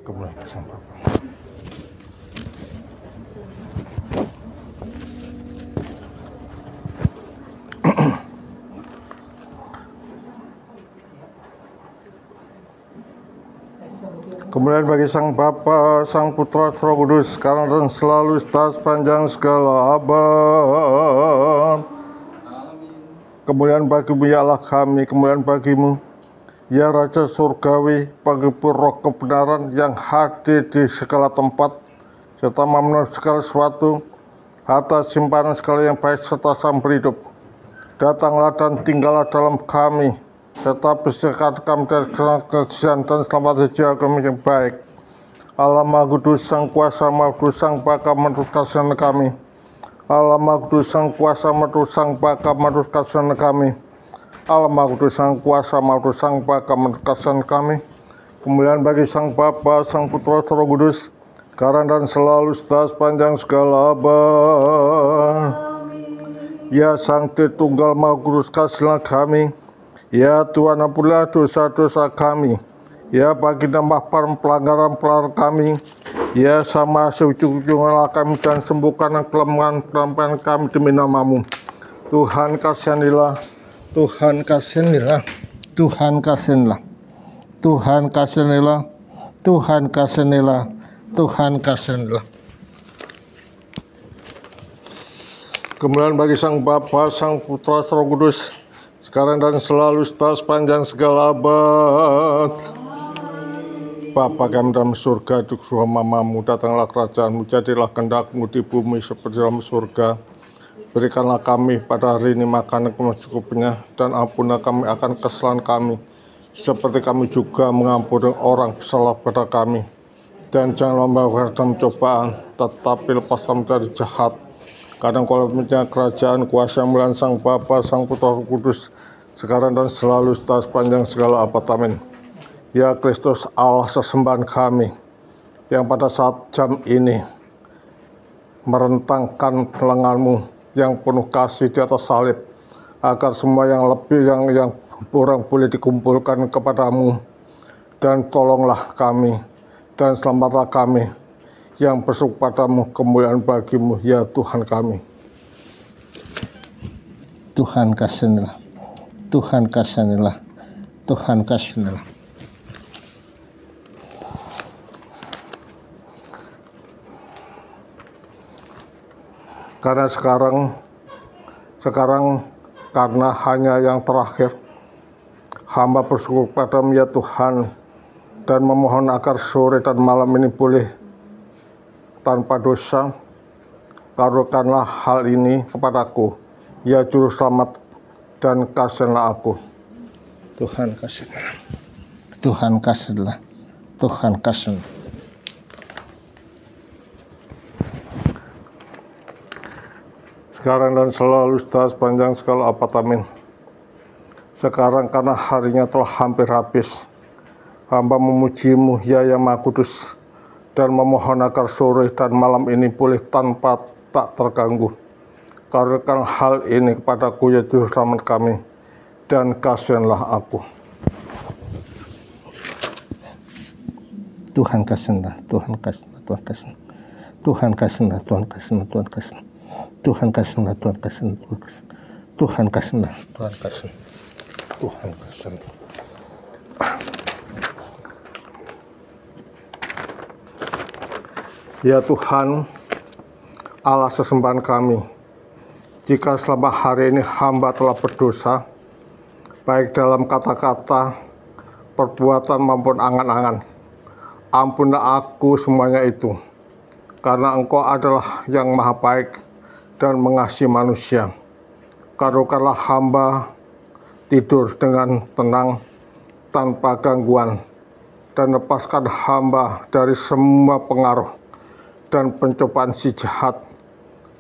Kemuliaan Sang Bapa. Kemuliaan bagi Sang Bapa, Sang Putra, Roh Kudus, sekarang dan selalu, sepanjang segala abad. Kemuliaan bagimu ya Allah kami, kemuliaan bagimu ya Raja Surgawi, penghimpun roh kebenaran yang hadir di segala tempat, serta memenuhi segala sesuatu, harta simpanan segala yang baik serta sumber hidup. Datanglah dan tinggallah dalam kami, serta bersihkan kami dari kesalahan dan selamat jiwa kami yang baik. Allah Maha Kudus, Sang Kuasa, Maha Kudus, Sang Baka, menurut kasihan kami. Allah Maha Kudus, Sang Kuasa, menurut Sang Baka, menurut kasihan kami. Allah Maha Kudus, Sang Kuasa, Maha Kudus, Sang Baka, menurut kasihan kami. Kemuliaan bagi Sang Bapa, Sang Putra, Roh Kudus, sekarang dan selalu, sepanjang segala abad. Ya Sang Tritunggal Maha Kudus, kasihlah kami. Ya Tuhan, ampunilah dosa-dosa kami. Ya baginda maafkan pelanggaran-pelanggaran kami. Ya sama seujung-ujunglah kami dan sembuhkan kelemahan-kelemahan kami demi nama-Mu. Tuhan kasihanilah, Tuhan kasihanilah, Tuhan kasihanilah, Tuhan kasihanilah, Tuhan kasihanilah, Tuhan kasihanilah. Kemuliaan bagi Sang Bapa, Sang Putra, Roh Kudus, sekarang dan selalu, sepanjang segala abad. Bapa kami dalam surga, di rumah-Mu, datanglah kerajaan-Mu, jadilah kehendak-Mu di bumi seperti dalam surga. Berikanlah kami pada hari ini makanan kami secukupnya, dan ampunilah kami akan kesalahan kami, seperti kami juga mengampuni orang bersalah pada kami. Dan janganlah membawa dalam cobaan, tetapi lepaskan dari jahat. Karena Engkau punya kerajaan, kuasa, kemuliaan Sang Bapa, Sang Putra, Roh Kudus, sekarang dan selalu, sepanjang segala abad. Amin. Ya Kristus, Allah sesembahan kami, yang pada saat jam ini merentangkan lengan-Mu yang penuh kasih di atas salib, agar semua yang lebih yang kurang boleh dikumpulkan kepadamu. Dan tolonglah kami, dan selamatlah kami yang bersyukur padamu. Kemuliaan bagimu ya Tuhan kami. Tuhan kasihanilah, Tuhan kasihanilah, Tuhan kasihanilah. Karena sekarang karena hanya yang terakhir, hamba bersyukur padamu ya Tuhan, dan memohon agar sore dan malam ini boleh tanpa dosa. Karuniakanlah hal ini kepadaku, ya Juru Selamat, dan kasihanlah aku. Tuhan kasihanilah, Tuhan kasihanilah, Tuhan kasihanilah. Sekarang dan selalu, sepanjang segala abad. Amin. Sekarang karena harinya telah hampir habis, hamba memuji-Mu ya Yang Maha Kudus, dan memohon agar sore dan malam ini boleh tanpa tak terganggu. Karuniakan hal ini kepadaku ya Juru Selamat kami, dan kasihanlah aku. Tuhan kasihanilah, Tuhan kasihanilah, Tuhan kasihanilah, Tuhan kasihanilah, Tuhan kasihanilah, Tuhan kasihanilah, Tuhan kasihanilah, Tuhan kasihanilah, Tuhan kasihanilah, Tuhan kasihanilah, Tuhan kasihanilah. Ya Tuhan, Allah sesembahan kami, jika selama hari ini hamba telah berdosa, baik dalam kata-kata, perbuatan maupun angan-angan, ampunilah aku semuanya itu, karena Engkau adalah yang maha baik dan mengasihi manusia. Karuniakanlah hamba tidur dengan tenang tanpa gangguan, dan lepaskan hamba dari semua pengaruh dan pencobaan si jahat.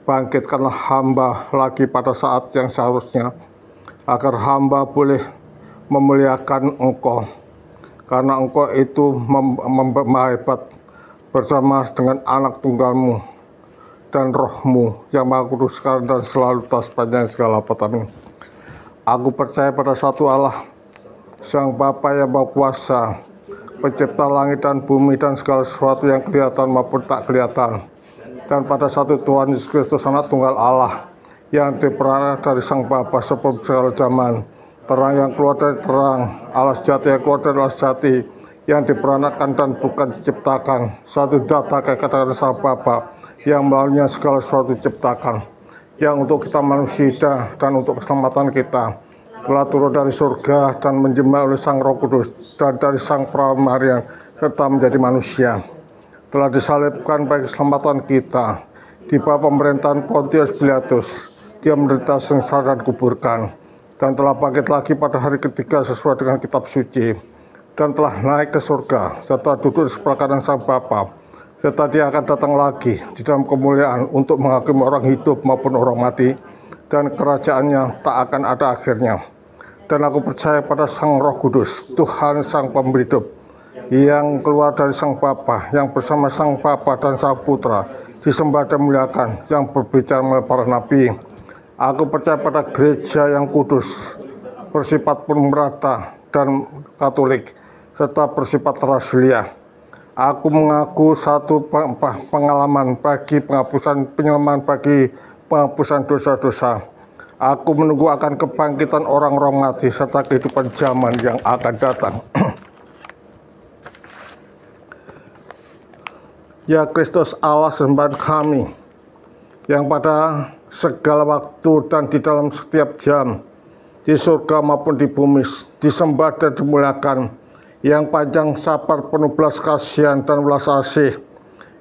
Bangkitkanlah hamba lagi pada saat yang seharusnya, agar hamba boleh memuliakan Engkau, karena Engkau itu maha hebat, bersama dengan anak tunggal-Mu dan Roh-Mu yang Maha Kudus, sekarang dan selalu, sepanjang segala abad. Amin. Aku percaya pada satu Allah, Sang Bapa yang Maha Kuasa, pencipta langit dan bumi dan segala sesuatu yang kelihatan maupun tak kelihatan. Dan pada satu Tuhan Yesus Kristus, anak tunggal Allah, yang diperanak dari Sang Bapa sebelum segala zaman, terang yang keluar dari terang, Allah sejati yang keluar dari Allah sejati, yang diperanakan dan bukan diciptakan, satu data kekayaan Sang Bapa, yang melaluinya segala sesuatu diciptakan, yang untuk kita manusia dan untuk keselamatan kita telah turun dari surga dan menjelma oleh Sang Roh Kudus dan dari Sang Perawan Maria serta menjadi manusia, telah disalibkan bagi keselamatan kita di bawah pemerintahan Pontius Pilatus. Dia menderita, sengsara dan kuburkan, dan telah bangkit lagi pada hari ketiga sesuai dengan kitab suci, dan telah naik ke surga serta duduk di sebelah kanan Sang Bapa, serta dia akan datang lagi di dalam kemuliaan untuk menghakimi orang hidup maupun orang mati, dan kerajaannya tak akan ada akhirnya. Dan aku percaya pada Sang Roh Kudus, Tuhan Sang Pemberi hidup, yang keluar dari Sang Bapa, yang bersama Sang Bapa dan Sang Putra disembah dan muliakan, yang berbicara melalui para nabi. Aku percaya pada gereja yang kudus, bersifat pemerata dan katolik, serta bersifat rasulia. Aku mengaku satu pengalaman bagi penghapusan, penyelaman bagi penghapusan dosa-dosa. Aku menunggu akan kebangkitan orang-orang mati serta kehidupan zaman yang akan datang. Ya Kristus Allah sembahan kami, yang pada segala waktu dan di dalam setiap jam, di surga maupun di bumi, disembah dan dimuliakan, yang panjang sabar, penuh belas kasihan dan belas asih,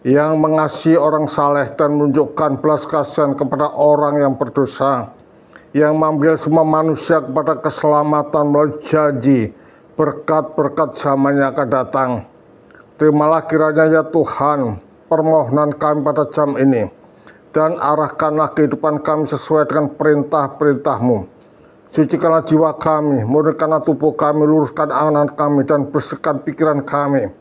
yang mengasihi orang saleh dan menunjukkan belas kasihan kepada orang yang berdosa, yang mengambil semua manusia kepada keselamatan melalui janji berkat-berkat zaman yang akan datang. Terimalah kiranya ya Tuhan permohonan kami pada jam ini, dan arahkanlah kehidupan kami sesuai dengan perintah-perintah-Mu. Sucikanlah jiwa kami, murnikanlah tubuh kami, luruskan angan kami, dan bersihkan pikiran kami.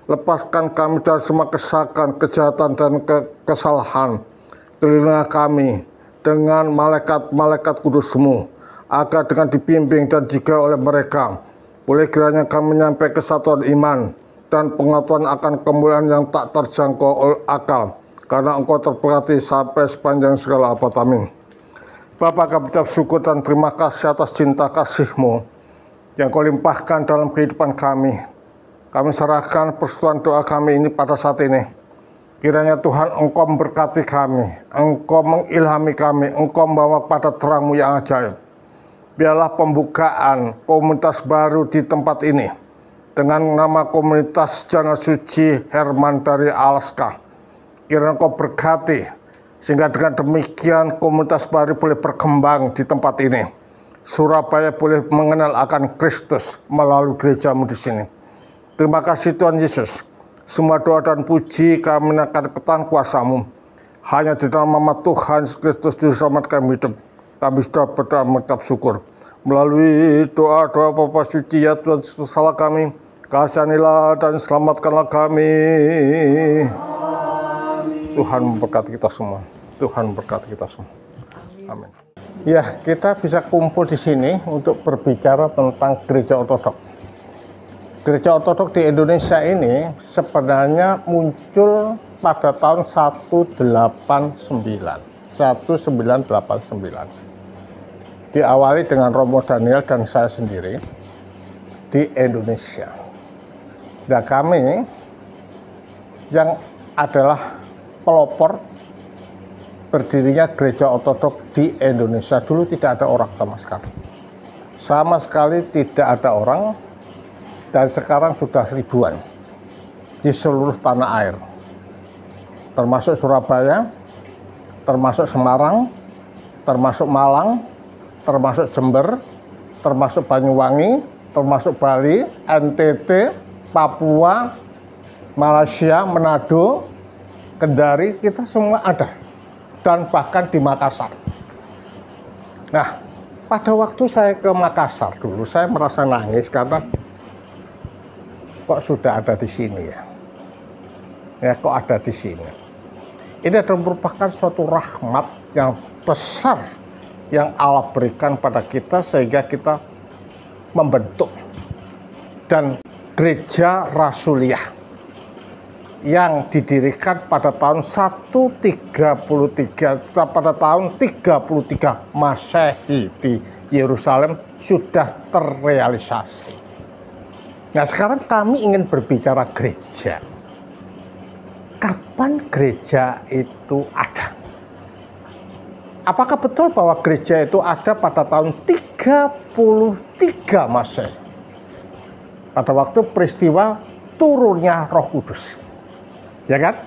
Lepaskan kami dari semua kesakan, kejahatan, dan kesalahan. Kelilinglah kami dengan malaikat-malaikat kudus-Mu, agar dengan dibimbing dan dijaga oleh mereka, boleh kiranya kami menyampai kesatuan iman dan pengetahuan akan kemuliaan yang tak terjangkau oleh akal, karena Engkau terberkati sampai sepanjang segala abad. Amin. Bapa, kami ucap syukur dan terima kasih atas cinta kasih-Mu yang Kau limpahkan dalam kehidupan kami. Kami serahkan persetujuan doa kami ini pada saat ini. Kiranya Tuhan Engkau memberkati kami, Engkau mengilhami kami, Engkau membawa pada terang-Mu yang ajaib. Biarlah pembukaan komunitas baru di tempat ini dengan nama Komunitas Jana Suci Herman dari Alaska. Kiranya Engkau berkati, sehingga dengan demikian komunitas baru boleh berkembang di tempat ini. Surabaya boleh mengenal akan Kristus melalui gereja-Mu di sini. Terima kasih Tuhan Yesus. Semua doa dan puji kami menaikkan ke tangan kuasa-Mu. Hanya di dalam nama Tuhan Yesus Kristus Juru Selamat kami hidup. Kami sudah berdoa mengucap syukur. Melalui doa-doa Bapa suci, ya Tuhan Yesus, salah kami, kasihanilah dan selamatkanlah kami. Tuhan memberkati kita semua. Tuhan memberkati kita semua. Amin. Ya, kita bisa kumpul di sini untuk berbicara tentang gereja ortodok. Gereja ortodok di Indonesia ini sebenarnya muncul pada tahun 1989. Diawali dengan Romo Daniel dan saya sendiri di Indonesia. Nah, kami yang adalah pelopor berdirinya gereja ortodok di Indonesia. Dulu tidak ada orang sama sekali tidak ada orang, dan sekarang sudah ribuan di seluruh tanah air, termasuk Surabaya, termasuk Semarang, termasuk Malang, termasuk Jember, termasuk Banyuwangi, termasuk Bali, NTT, Papua, Malaysia, Manado, Kendari, kita semua ada, dan bahkan di Makassar. Nah, pada waktu saya ke Makassar dulu, saya merasa nangis karena kok sudah ada di sini ya. Ya, kok ada di sini. Ini adalah merupakan suatu rahmat yang besar yang Allah berikan pada kita sehingga kita membentuk. Dan gereja Rasuliah yang didirikan pada tahun 133 pada tahun 33 Masehi di Yerusalem sudah terrealisasi. Nah, sekarang kami ingin berbicara gereja. Kapan gereja itu ada? Apakah betul bahwa gereja itu ada pada tahun 33 Masehi? Pada waktu peristiwa turunnya Roh Kudus. Ya kan?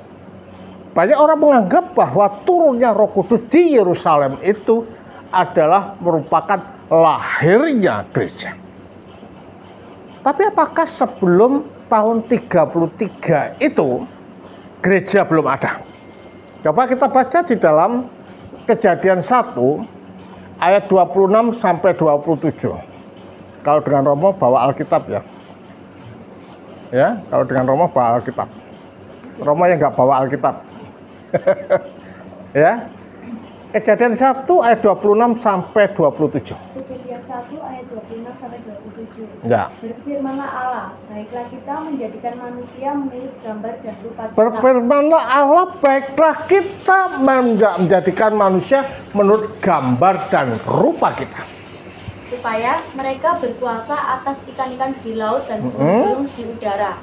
Banyak orang menganggap bahwa turunnya Roh Kudus di Yerusalem itu adalah merupakan lahirnya gereja. Tapi apakah sebelum tahun 33 itu gereja belum ada? Coba kita baca di dalam Kejadian 1 ayat 26 sampai 27. Kalau dengan Romo bawa Alkitab ya. Ya, kalau dengan Romo bawa Alkitab. Romo yang nggak bawa Alkitab. Ya. Kejadian 1 ayat 26 sampai 27. Kejadian 1 ayat 26 sampai 27. Ya. Berfirmanlah Allah, baiklah kita menjadikan manusia menurut gambar dan rupa kita. Berfirmanlah Allah, baiklah kita menjadikan manusia menurut gambar dan rupa kita. Supaya mereka berkuasa atas ikan-ikan di laut dan burung-burung di udara,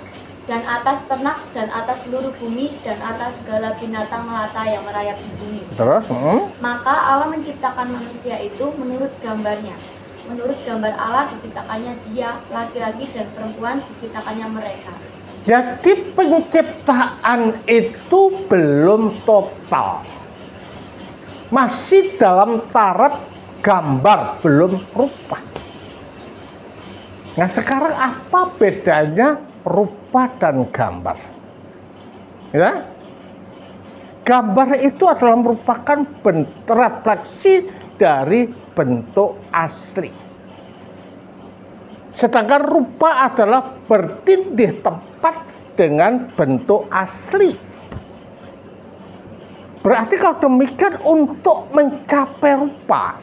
dan atas ternak dan atas seluruh bumi dan atas segala binatang melata yang merayap di bumi. Terus, Maka Allah menciptakan manusia itu menurut gambarnya. Menurut gambar Allah diciptakannya dia, laki-laki dan perempuan diciptakannya mereka. jadi penciptaan itu belum total. Masih dalam taraf gambar, belum rupa. Nah, sekarang apa bedanya rupa dan gambar? Ya, gambar itu adalah merupakan refleksi dari bentuk asli. Sedangkan rupa adalah bertindih tepat dengan bentuk asli. Berarti kalau demikian untuk mencapai rupa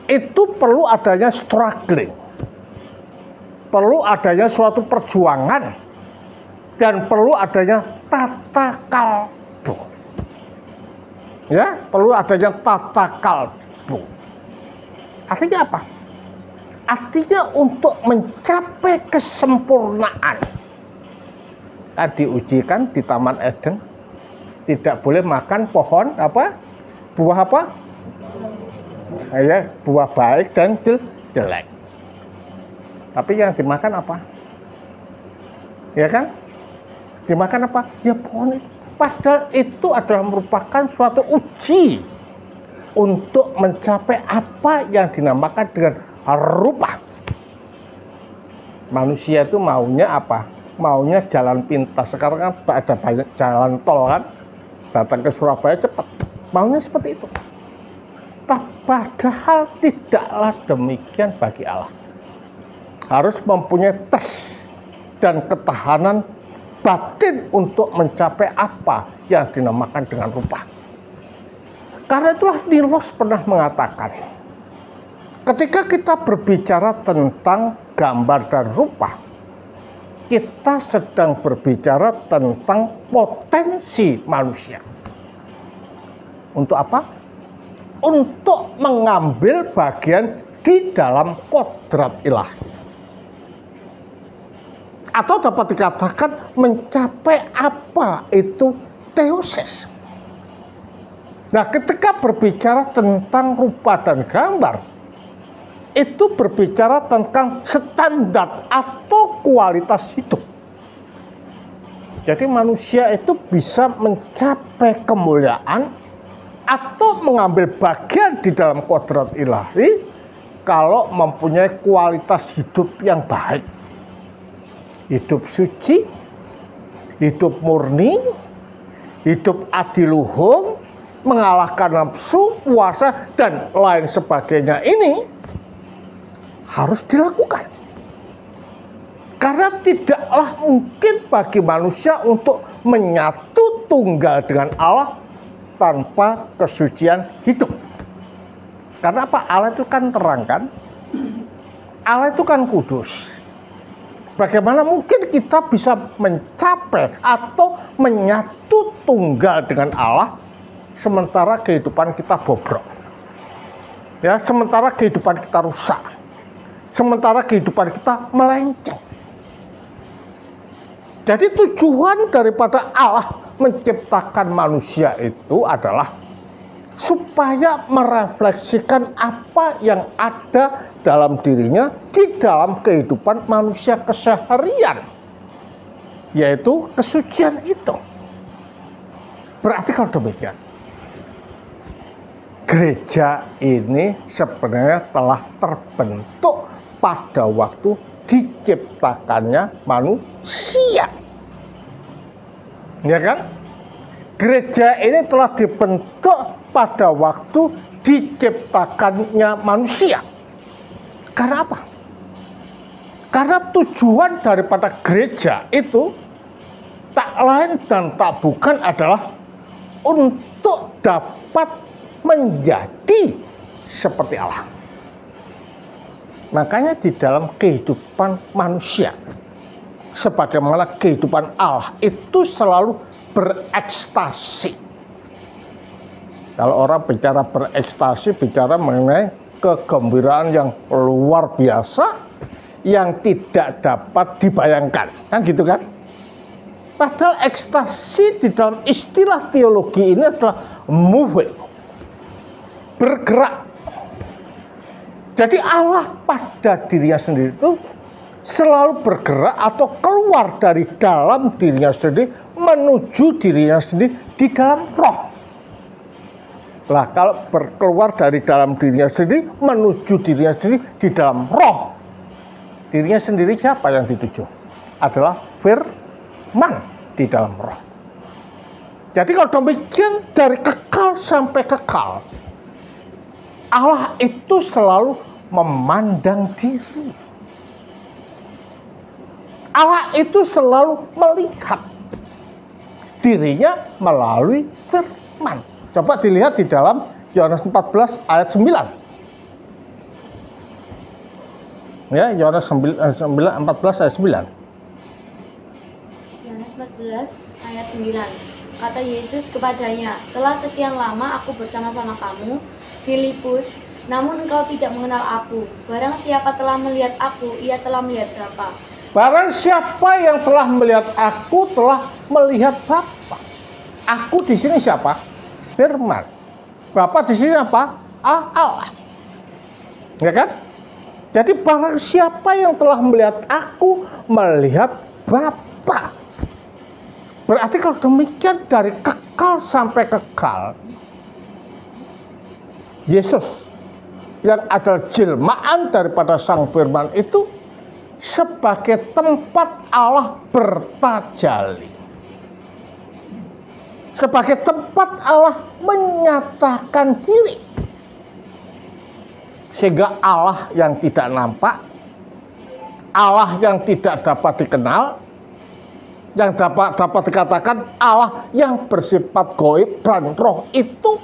itu perlu adanya struggling. Perlu adanya suatu perjuangan dan perlu adanya tata kalbu. Ya, perlu adanya tata kalbu. Artinya apa? Artinya untuk mencapai kesempurnaan. Kan diujikan di Taman Eden, tidak boleh makan pohon apa? Buah apa? Ya, buah baik dan jelek. Tapi yang dimakan apa? Ya kan? Dimakan apa? Ya pohon itu. Padahal itu adalah merupakan suatu uji untuk mencapai apa yang dinamakan dengan rupa. Manusia itu maunya apa? Maunya jalan pintas. Sekarang kan ada banyak jalan tol kan? Datang ke Surabaya cepat. Maunya seperti itu. Padahal tidaklah demikian bagi Allah. Harus mempunyai tes dan ketahanan batin untuk mencapai apa yang dinamakan dengan rupa. Karena itulah Nilos pernah mengatakan, ketika kita berbicara tentang gambar dan rupa, kita sedang berbicara tentang potensi manusia. Untuk apa? Untuk mengambil bagian di dalam kodrat ilahi. Atau dapat dikatakan mencapai apa itu teosis. Nah, ketika berbicara tentang rupa dan gambar, itu berbicara tentang standar atau kualitas hidup. Jadi manusia itu bisa mencapai kemuliaan atau mengambil bagian di dalam kodrat ilahi kalau mempunyai kualitas hidup yang baik. Hidup suci, hidup murni, hidup adiluhung, mengalahkan nafsu, puasa, dan lain sebagainya ini harus dilakukan. Karena tidaklah mungkin bagi manusia untuk menyatu tunggal dengan Allah tanpa kesucian hidup. Karena apa? Allah itu kan terang kan? Allah itu kan kudus. Bagaimana mungkin kita bisa mencapai atau menyatu tunggal dengan Allah sementara kehidupan kita bobrok? Ya, sementara kehidupan kita rusak. Sementara kehidupan kita melenceng. Jadi tujuan daripada Allah menciptakan manusia itu adalah supaya merefleksikan apa yang ada dalam dirinya di dalam kehidupan manusia keseharian, yaitu kesucian itu. Berarti kalau demikian, gereja ini sebenarnya telah terbentuk pada waktu diciptakannya manusia. Ya kan? Gereja ini telah dibentuk pada waktu diciptakannya manusia. Karena apa? Karena tujuan daripada gereja itu tak lain dan tak bukan adalah untuk dapat menjadi seperti Allah. Makanya di dalam kehidupan manusia, sebagaimana kehidupan Allah itu selalu berekstasi. Kalau orang bicara berekstasi, bicara mengenai kegembiraan yang luar biasa yang tidak dapat dibayangkan, kan gitu kan? Padahal ekstasi di dalam istilah teologi ini adalah moving, bergerak. Jadi Allah pada dirinya sendiri itu selalu bergerak atau keluar dari dalam dirinya sendiri menuju dirinya sendiri di dalam roh. Lah kalau berkeluar dari dalam dirinya sendiri menuju dirinya sendiri di dalam roh, dirinya sendiri siapa yang dituju? Adalah firman di dalam roh. Jadi kalau demikian dari kekal sampai kekal, Allah itu selalu memandang diri. Allah itu selalu melihat dirinya melalui firman. Coba dilihat di dalam Yohanes 14 ayat 9. Ya, Yohanes 14 ayat 9. Yohanes 14 ayat 9. Kata Yesus kepadanya, "Telah sekian lama aku bersama-sama kamu, Filipus, namun engkau tidak mengenal aku. Barang siapa telah melihat aku, ia telah melihat Bapa." Barang siapa yang telah melihat aku telah melihat Bapa. Aku di sini siapa? Firman. Bapa di sini apa? Allah. Ya kan? Jadi barang siapa yang telah melihat aku melihat Bapa. Berarti kalau demikian dari kekal sampai kekal, Yesus yang adalah jelmaan daripada Sang Firman itu sebagai tempat Allah bertajalli, sebagai tempat Allah menyatakan diri, sehingga Allah yang tidak nampak, Allah yang tidak dapat dikenal, yang dapat dikatakan Allah yang bersifat gaib dan roh itu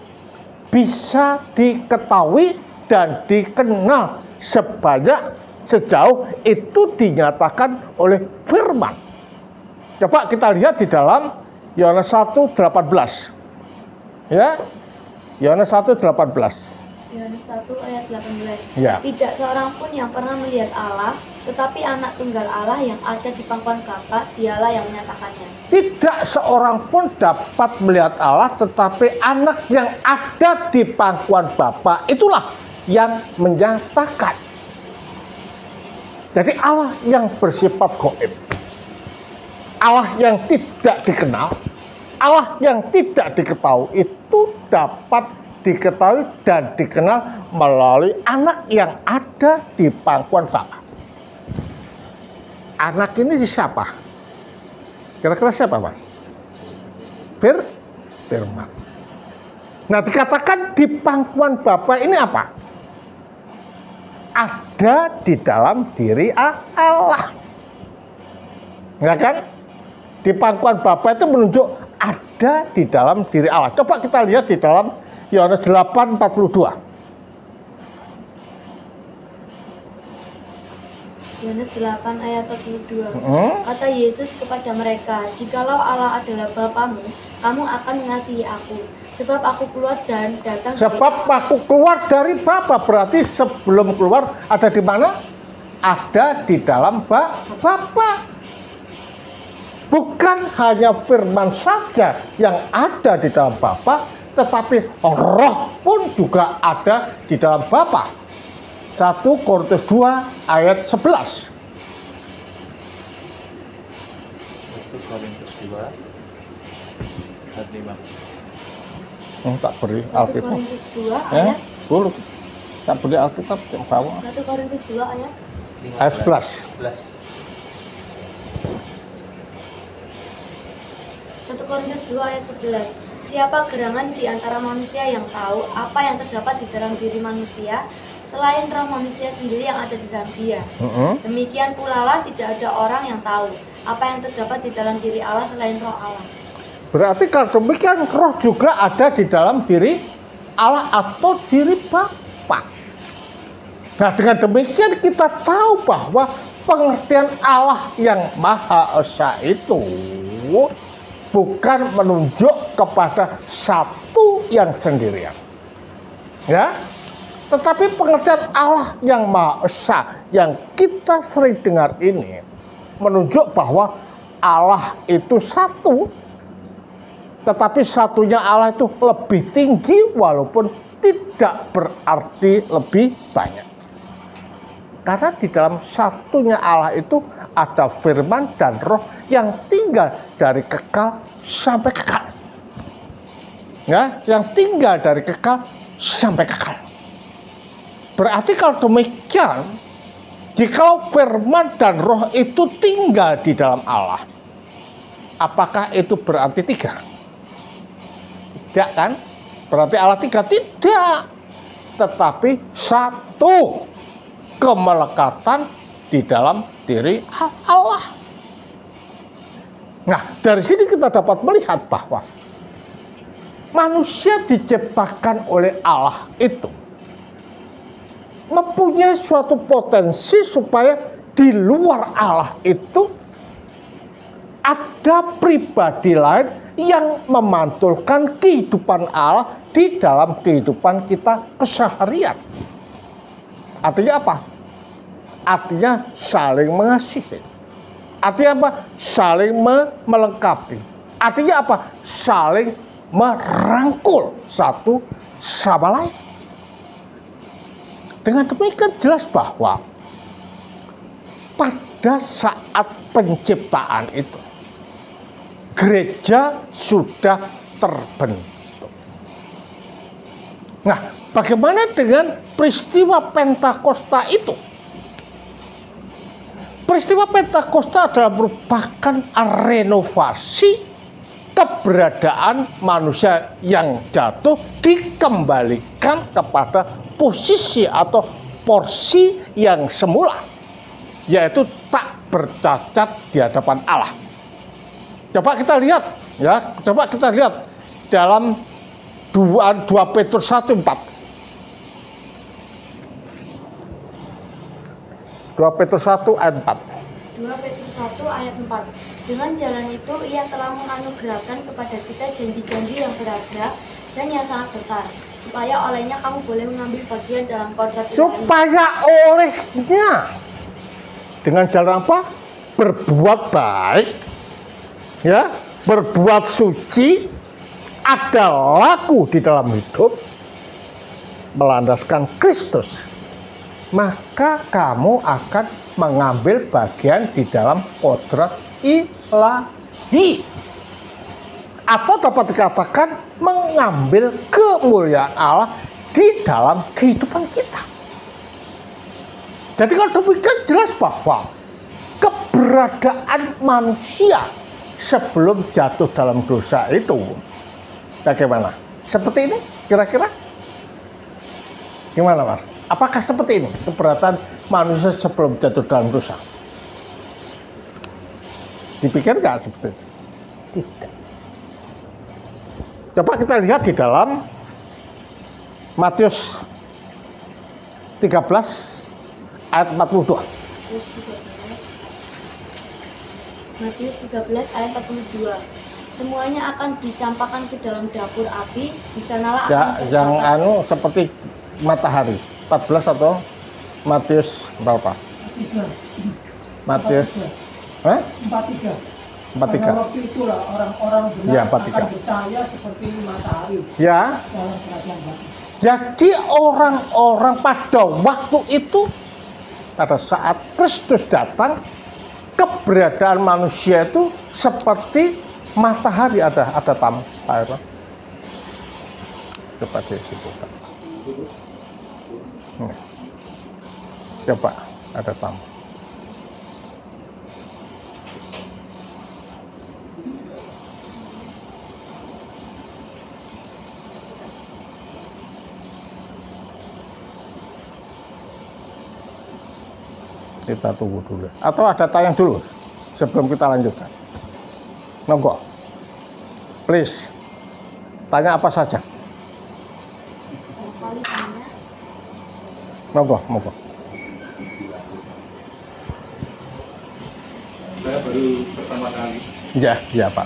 bisa diketahui dan dikenal sejauh itu dinyatakan oleh firman. Coba kita lihat di dalam Yohanes 1:18. Ya. Yohanes 1:18. Yohanes 1 ayat 18. Ya. Tidak seorang pun yang pernah melihat Allah, tetapi anak tunggal Allah yang ada di pangkuan Bapa, dialah yang menyatakannya. Tidak seorang pun dapat melihat Allah, tetapi anak yang ada di pangkuan Bapa itulah yang menyatakan. Jadi Allah yang bersifat gaib, Allah yang tidak dikenal, Allah yang tidak diketahui itu dapat diketahui dan dikenal melalui anak yang ada di pangkuan Bapa. Anak ini siapa? Kira-kira siapa, Mas? Firman. Nah, dikatakan di pangkuan Bapa ini apa? Ada di dalam diri Allah. Enggak kan? Di pangkuan Bapa itu menunjuk ada di dalam diri Allah. Coba kita lihat di dalam Yohanes 8:42. Yohanes 8 ayat 42. Kata Yesus kepada mereka, "Jikalau Allah adalah Bapamu, kamu akan mengasihi aku, sebab aku keluar dan datang Sebab aku keluar dari Bapa. Berarti sebelum keluar ada di mana? Ada di dalam Bapa. Bukan hanya firman saja yang ada di dalam Bapa, tetapi Roh pun juga ada di dalam Bapa. 1 Korintus 2 ayat 11. 1 Korintus 2 ayat 5. Tak beri 1 Alkitab. Korintus 2 ayat Dulu. Tak beri Alkitab yang bawah. 1 Korintus 2 ayat Ayat 11. 1 Korintus 2 ayat 11. Siapa gerangan di antara manusia yang tahu apa yang terdapat di dalam diri manusia selain roh manusia sendiri yang ada di dalam dia? Demikian pula lah tidak ada orang yang tahu apa yang terdapat di dalam diri Allah selain roh Allah. Berarti kalau demikian roh juga ada di dalam diri Allah atau diri Bapa. Nah, dengan demikian kita tahu bahwa pengertian Allah yang Maha Esa itu bukan menunjuk kepada satu yang sendirian. Ya. Tetapi pengertian Allah yang Maha Esa yang kita sering dengar ini menunjuk bahwa Allah itu satu. Tetapi satunya Allah itu lebih tinggi walaupun tidak berarti lebih banyak. Karena di dalam satunya Allah itu ada firman dan roh yang tinggal dari kekal sampai kekal. Ya, yang tinggal dari kekal sampai kekal. Berarti kalau demikian, jika firman dan roh itu tinggal di dalam Allah, apakah itu berarti tiga? Tidak kan? Berarti Allah tiga? Tidak. Tetapi satu kemelekatan di dalam diri Allah. Nah, dari sini kita dapat melihat bahwa manusia diciptakan oleh Allah itu mempunyai suatu potensi supaya di luar Allah itu ada pribadi lain yang memantulkan kehidupan Allah di dalam kehidupan kita keseharian. Artinya apa? Artinya saling mengasihi. Artinya apa? Saling melengkapi. Artinya apa? Saling merangkul satu sama lain. Dengan demikian jelas bahwa pada saat penciptaan itu gereja sudah terbentuk. Nah, bagaimana dengan peristiwa Pentakosta itu? Peristiwa Pentakosta adalah merupakan renovasi keberadaan manusia yang jatuh dikembalikan kepada posisi atau porsi yang semula, yaitu tak bercacat di hadapan Allah. Coba kita lihat, ya. Coba kita lihat dalam 2 Petrus 1:4. 2 Petrus 1 ayat 4. 2 Petrus 1 ayat 4. Dengan jalan itu ia telah menganugerahkan kepada kita janji-janji yang berharga dan yang sangat besar, supaya olehnya kamu boleh mengambil bagian dalam kodrat ilahi. Supaya olehnya dengan jalan apa? Berbuat baik, ya, berbuat suci, ada laku di dalam hidup, melandaskan Kristus, maka kamu akan mengambil bagian di dalam kodrat ilahi. Atau dapat dikatakan mengambil kemuliaan Allah di dalam kehidupan kita. Jadi kalau demikian jelas bahwa keberadaan manusia sebelum jatuh dalam dosa itu bagaimana? Seperti ini kira-kira? Gimana Mas? Apakah seperti ini keberadaan manusia sebelum jatuh dalam dosa? Dipikir nggak seperti itu? Tidak. Coba kita lihat di dalam Matius 13 ayat 42. Matius 13 ayat 42. Semuanya akan dicampakkan ke dalam dapur api, di sanalah Ya, akan yang terbakar. anu seperti matahari. 14 atau Matius berapa? 43. Matius 43. 43. Pada waktu itulah orang-orang benar Ya, akan 43. bercahaya seperti matahari Ya, dalam kerajaan Bapa. jadi orang-orang pada waktu itu, pada saat Kristus datang, keberadaan manusia itu seperti matahari. Ada tamu, Pak Erwan. Coba dibuka. Coba, ada tamu. Kita tunggu dulu. Atau ada tayang dulu sebelum kita lanjutkan. Monggo. Please. Tanya apa saja. Kali tanya, Monggo. Saya baru pertama kali, Ya, Pak.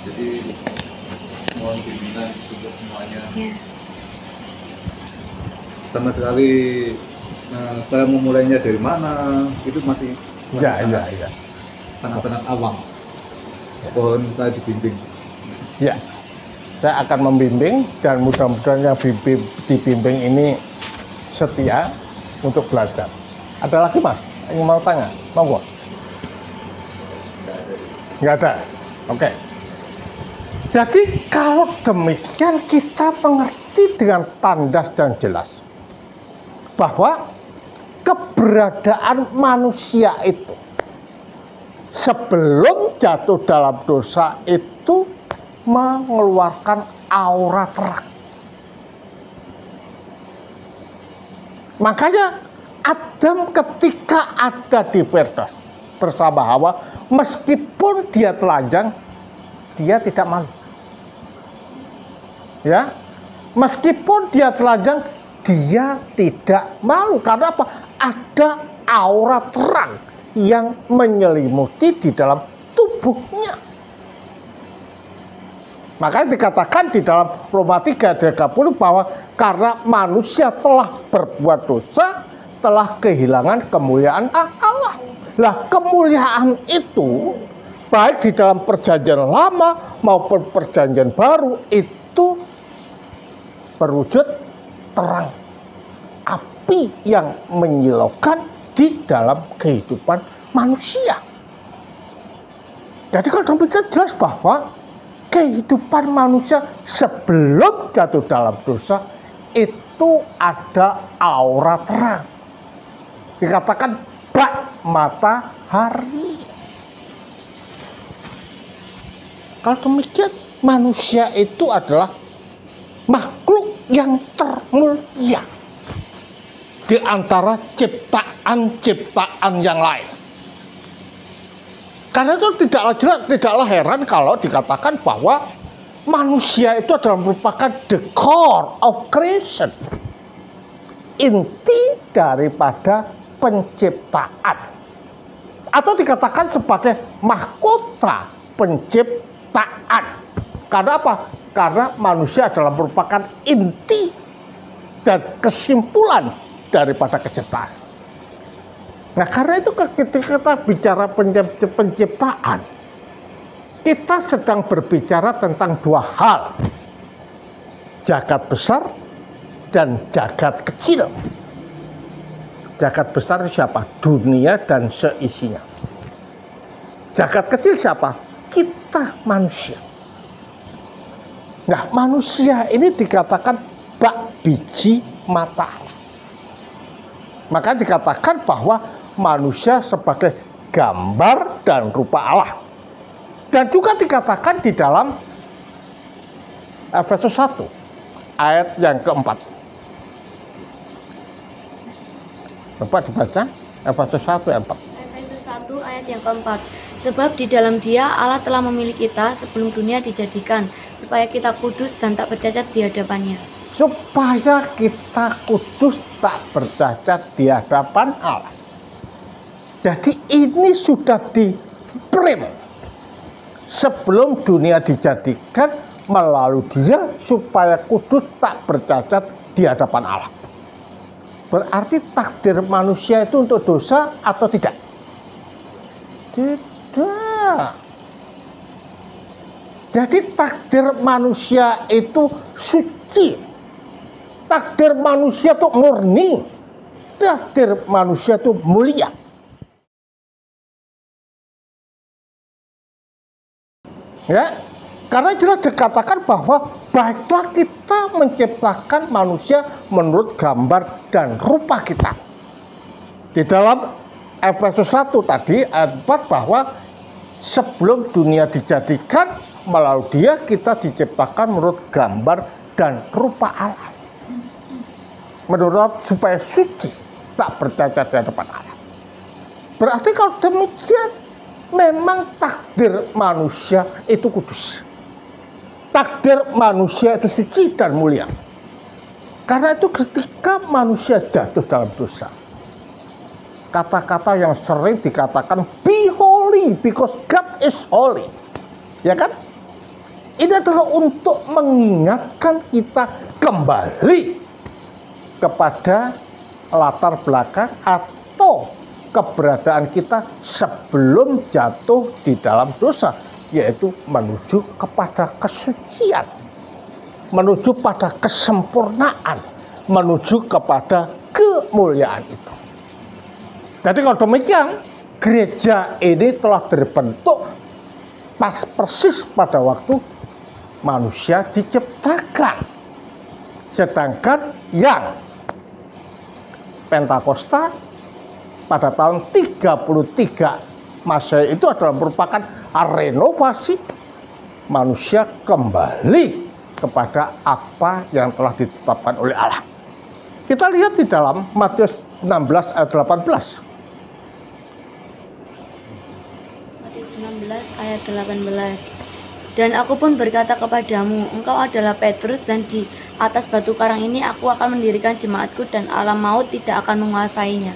jadi mohon bimbingan untuk semuanya. ya. Sama sekali saya memulainya dari mana itu masih Ya. sangat-sangat awam. Mohon saya dibimbing. Ya. Saya akan membimbing dan mudah-mudahan yang dibimbing ini setia untuk belajar. Ada lagi, Mas? Yang mau tanya? Monggo. Nggak ada. Oke. Jadi kalau demikian kita mengerti dengan tandas dan jelas bahwa keberadaan manusia itu sebelum jatuh dalam dosa itu mengeluarkan aura terang. Makanya Adam ketika ada di Firdaus bersama Hawa, meskipun dia telanjang, dia tidak malu. Ya, meskipun dia telanjang, dia tidak malu. Karena apa? Ada aura terang yang menyelimuti di dalam tubuhnya. Makanya dikatakan di dalam Roma 3:30 bahwa karena manusia telah berbuat dosa, telah kehilangan kemuliaan Allah. Lah, kemuliaan itu baik di dalam perjanjian lama maupun perjanjian baru itu berwujud terang api yang menyilaukan di dalam kehidupan manusia. Jadi kalau demikian jelas bahwa kehidupan manusia sebelum jatuh dalam dosa itu ada aura terang. Dikatakan bak matahari. Kalau demikian manusia itu adalah makhluk yang termulia di antara ciptaan-ciptaan yang lain. Karena itu tidaklah heran kalau dikatakan bahwa manusia itu adalah merupakan the core of creation, inti daripada penciptaan, atau dikatakan sebagai mahkota penciptaan. Karena apa? Karena manusia adalah merupakan inti dan kesimpulan daripada penciptaan. Nah, karena itu ketika kita bicara penciptaan, kita sedang berbicara tentang dua hal. Jagat besar dan jagat kecil. Jagat besar siapa? Dunia dan seisinya. Jagat kecil siapa? Kita manusia. Nah, manusia ini dikatakan bak biji mata Allah. Maka dikatakan bahwa manusia sebagai gambar dan rupa Allah. Dan juga dikatakan di dalam Efesus 1 ayat yang keempat. Bapak dibaca Efesus 1 ayat 4. Efesus 1 ayat yang keempat. Sebab di dalam Dia Allah telah memilih kita sebelum dunia dijadikan, supaya kita kudus dan tak bercacat di hadapannya. Supaya kita kudus tak bercacat di hadapan Allah. Jadi ini sudah di-frame sebelum dunia dijadikan melalui dia supaya kudus tak bercacat di hadapan Allah. Berarti takdir manusia itu untuk dosa atau tidak? Tidak. Jadi takdir manusia itu suci. Takdir manusia itu murni. Takdir manusia itu mulia. Ya, karena jelas dikatakan bahwa baiklah kita menciptakan manusia menurut gambar dan rupa kita. Di dalam Efesus 1 tadi ayat 4 bahwa sebelum dunia dijadikan melalui dia kita diciptakan menurut gambar dan rupa Allah. Menurut supaya suci, tak bercacat di hadapan Allah. Berarti kalau demikian memang takdir manusia itu kudus. Takdir manusia itu suci dan mulia. Karena itu ketika manusia jatuh dalam dosa, kata-kata yang sering dikatakan be holy because God is holy. Ya kan? Ini adalah untuk mengingatkan kita kembali kepada latar belakang atau keberadaan kita sebelum jatuh di dalam dosa, yaitu menuju kepada kesucian, menuju pada kesempurnaan, menuju kepada kemuliaan itu. Jadi kalau demikian, gereja ini telah terbentuk persis pada waktu manusia diciptakan. Sedangkan yang Pentakosta pada tahun 33 Masehi itu adalah merupakan renovasi manusia kembali kepada apa yang telah ditetapkan oleh Allah. Kita lihat di dalam Matius 16 ayat 18. Matius 16 ayat 18. Dan aku pun berkata kepadamu, engkau adalah Petrus, dan di atas batu karang ini aku akan mendirikan jemaatku, dan alam maut tidak akan menguasainya.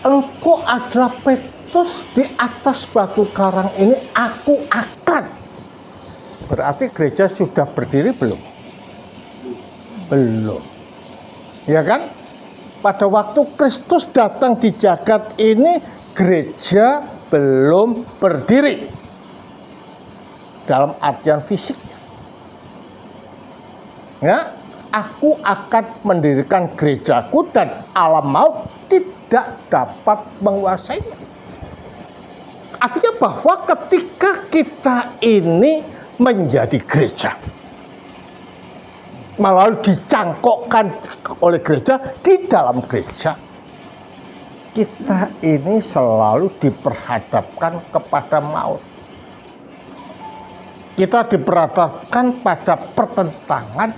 Engkau adalah Petrus, di atas batu karang ini aku akan. Berarti gereja sudah berdiri belum? Belum. Ya kan? Pada waktu Kristus datang di jagat ini, gereja belum berdiri. Dalam artian fisiknya. Ya, aku akan mendirikan gerejaku dan alam maut tidak dapat menguasainya. Artinya bahwa ketika kita ini menjadi gereja, malah dicangkokkan oleh gereja, di dalam gereja kita ini selalu diperhadapkan kepada maut. Kita diperhadapkan pada pertentangan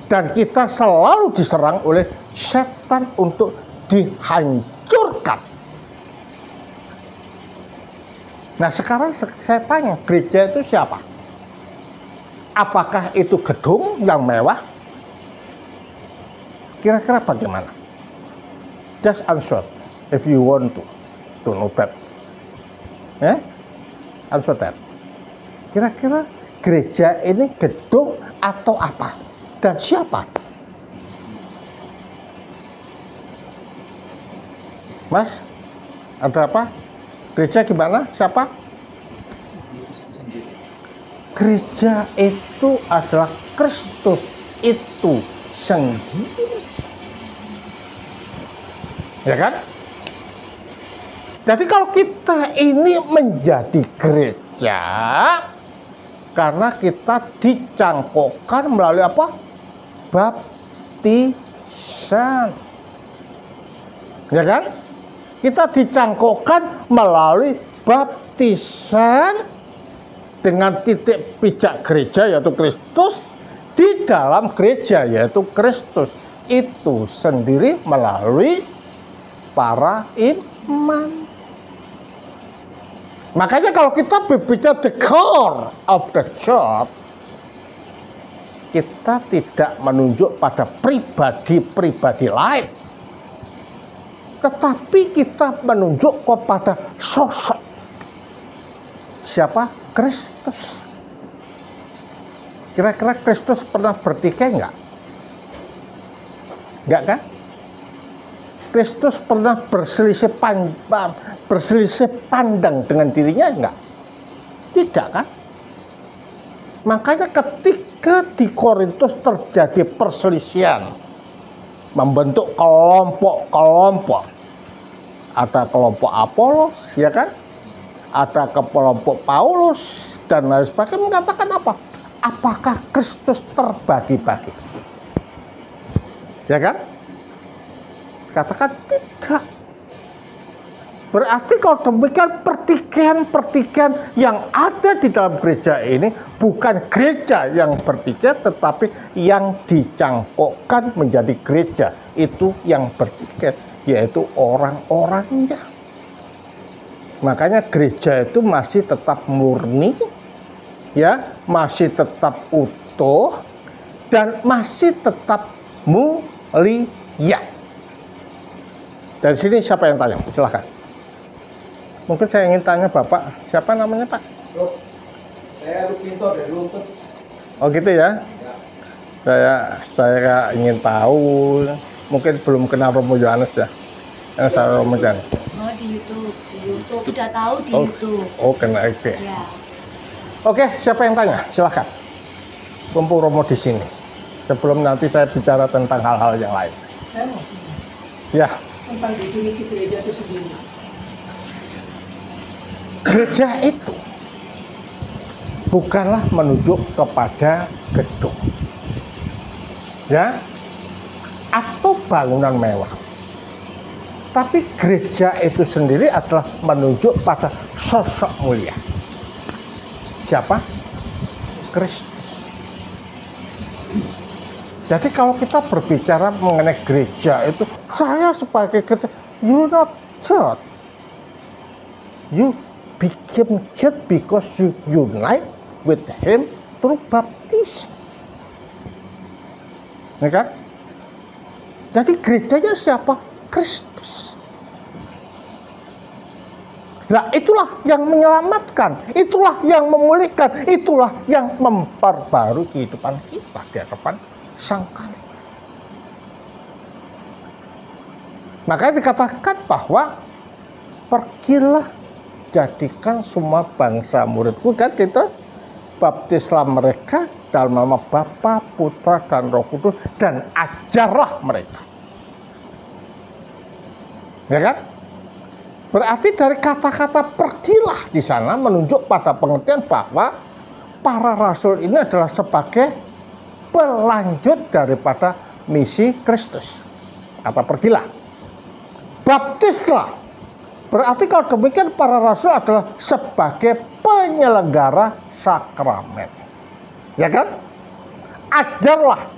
dan kita selalu diserang oleh setan untuk dihancurkan. Nah, sekarang saya tanya, gereja itu siapa? Apakah itu gedung yang mewah? Kira-kira bagaimana? Just answer if you want to know that. Answer that. Kira-kira gereja ini gedung atau apa? Dan siapa? Mas, ada apa? Gereja gimana? Siapa? Gereja itu adalah Kristus itu sendiri. Ya kan? Jadi kalau kita ini menjadi gereja, karena kita dicangkokkan melalui apa? Baptisan. Ya kan? Kita dicangkokkan melalui baptisan dengan titik pijak gereja yaitu Kristus, di dalam gereja yaitu Kristus itu sendiri melalui para imam. Makanya kalau kita berbicara the core of the church, kita tidak menunjuk pada pribadi-pribadi lain. tetapi kita menunjuk kepada sosok. Siapa? Kristus. Kira-kira Kristus pernah bertikai enggak? Enggak kan? Kristus pernah berselisih pandang dengan dirinya enggak? Tidak kan? Makanya ketika di Korintus terjadi perselisihan, membentuk kelompok-kelompok. Ada kelompok Apolos, ya kan? Ada kelompok Paulus dan lain sebagainya, mengatakan apa? Apakah Kristus terbagi-bagi? Ya kan? Katakan tidak. Berarti kalau demikian pertikaian-pertikaian yang ada di dalam gereja ini bukan gereja yang bertikai, tetapi yang dicangkokkan menjadi gereja itu yang bertikai, yaitu orang-orangnya. Makanya gereja itu masih tetap murni, ya, masih tetap utuh dan masih tetap mulia. Dari sini siapa yang tanya? Silahkan. Mungkin saya ingin tanya Bapak, siapa namanya Pak? Saya Rupinto dari Luntut. Oh gitu ya? Saya ingin tahu, mungkin belum kenal Romo Yohanes ya? Yang saya Romo Yohanes. Oh di YouTube sudah tahu di YouTube. Oh kenal itu. Ya. Oke, siapa yang tanya? Silahkan. Kumpul Romo di sini. Sebelum nanti saya bicara tentang hal-hal yang lain. Saya masih Ya, tentang definisi gereja itu sendiri. gereja itu bukanlah menunjuk kepada gedung, ya, atau bangunan mewah. Tapi gereja itu sendiri adalah menunjuk pada sosok mulia. Siapa? Kristus. Jadi kalau kita berbicara mengenai gereja itu, saya sebagai gereja, you not church. You became church because you unite with him through baptism. Ya kan? Jadi gerejanya siapa? Kristus. Nah, itulah yang menyelamatkan, itulah yang memulihkan, itulah yang memperbarui kehidupan kita di hadapan Sang Kali. Makanya dikatakan bahwa pergilah, jadikan semua bangsa muridku, kan kita baptislah mereka dalam nama Bapa, Putra, dan Roh Kudus, dan ajarlah mereka. Ya kan? Berarti dari kata-kata pergilah di sana menunjuk pada pengertian bahwa para rasul ini adalah sebagai pelanjut daripada misi Kristus. Kata pergilah. Baptislah. Berarti kalau demikian para rasul adalah sebagai penyelenggara sakramen. Ya kan? Ajarlah.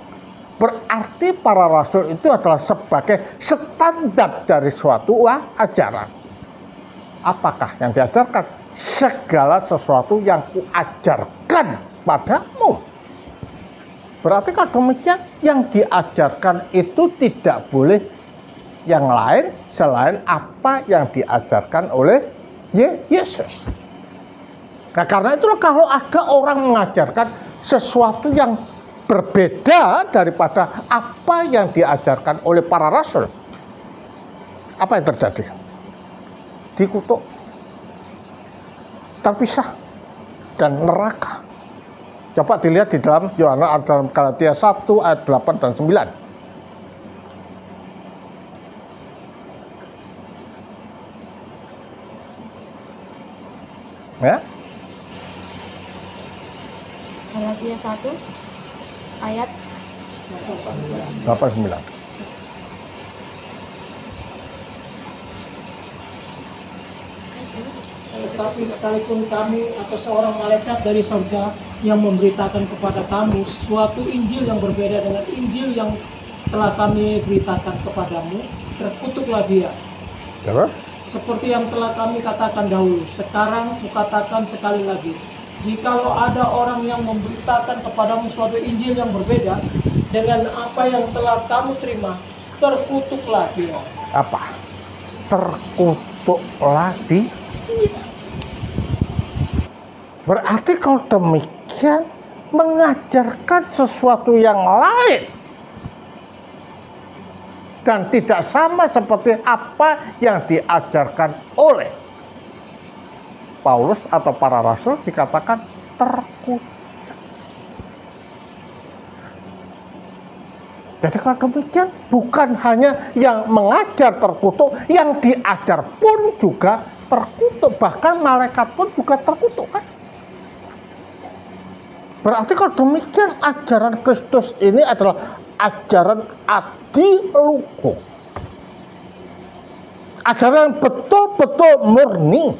Berarti para rasul itu adalah sebagai standar dari suatu ajaran. Apakah yang diajarkan? Segala sesuatu yang kuajarkan padamu. Berarti kalau demikian yang diajarkan itu tidak boleh yang lain selain apa yang diajarkan oleh Yesus. Nah, karena itulah kalau ada orang mengajarkan sesuatu yang berbeda daripada apa yang diajarkan oleh para rasul, apa yang terjadi? Dikutuk, terpisah, dan neraka. Coba dilihat di dalam Yohanes, dalam Galatia 1 ayat 8 dan 9. Ya. Galatia 1 ayat 8-9. Tetapi sekalipun kami atau seorang malaikat dari surga yang memberitakan kepada kamu suatu Injil yang berbeda dengan Injil yang telah kami beritakan kepadamu, terkutuklah dia. Terus? Seperti yang telah kami katakan dahulu, sekarang kukatakan sekali lagi, jikalau ada orang yang memberitakan kepadamu suatu Injil yang berbeda dengan apa yang telah kamu terima, terkutuklah dia. Apa? terkutuklah dia. Berarti kalau demikian mengajarkan sesuatu yang lain dan tidak sama seperti apa yang diajarkan oleh Paulus atau para rasul, dikatakan terkutuk. Jadi kalau demikian bukan hanya yang mengajar terkutuk, yang diajar pun juga terkutuk, bahkan malaikat pun juga terkutuk kan. Berarti kalau demikian ajaran Kristus ini adalah ajaran adilugo. Ajaran yang betul-betul murni,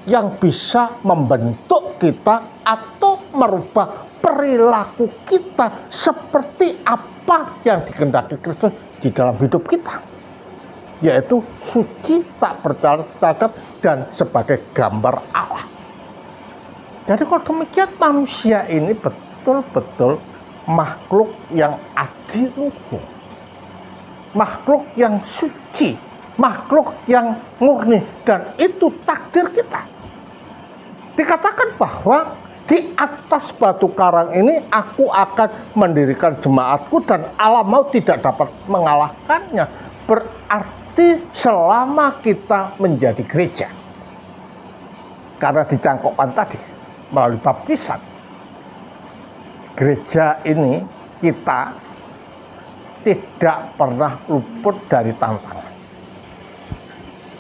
yang bisa membentuk kita atau merubah perilaku kita seperti apa yang dikehendaki Kristus di dalam hidup kita, yaitu suci, tak bercacat, dan sebagai gambar Allah. Jadi kalau demikian manusia ini betul-betul makhluk yang adilugo, makhluk yang suci, makhluk yang murni, dan itu takdir kita. Dikatakan bahwa di atas batu karang ini aku akan mendirikan jemaatku dan alam maut tidak dapat mengalahkannya. Berarti selama kita menjadi gereja, karena dicangkokkan tadi melalui baptisan, gereja ini kita tidak pernah luput dari tantangan.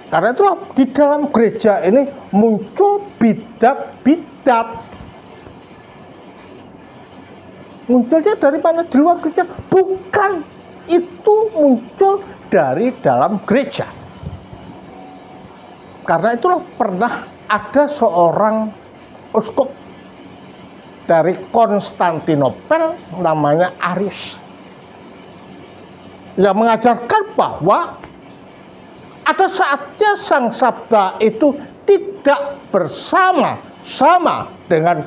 Karena itulah di dalam gereja ini muncul bidat-bidat. Munculnya dari mana? Di luar gereja? Bukan, itu muncul dari dalam gereja. Karena itulah pernah ada seorang uskup dari Konstantinopel namanya Arius, yang mengajarkan bahwa ada saatnya Sang Sabda itu tidak bersama-sama dengan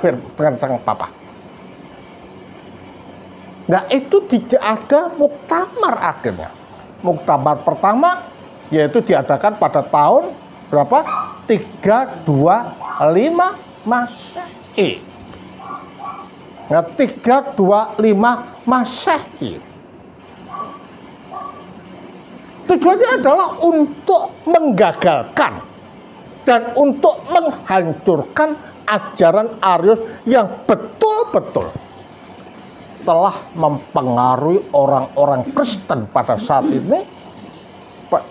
Sang Bapa. Nah, itu tidak ada muktamar akhirnya. Muktamar pertama yaitu diadakan pada tahun berapa? 325 Masehi. Nah, 325 Masehi. Tujuannya adalah untuk menggagalkan dan untuk menghancurkan ajaran Arius yang betul-betul telah mempengaruhi orang-orang Kristen pada saat ini,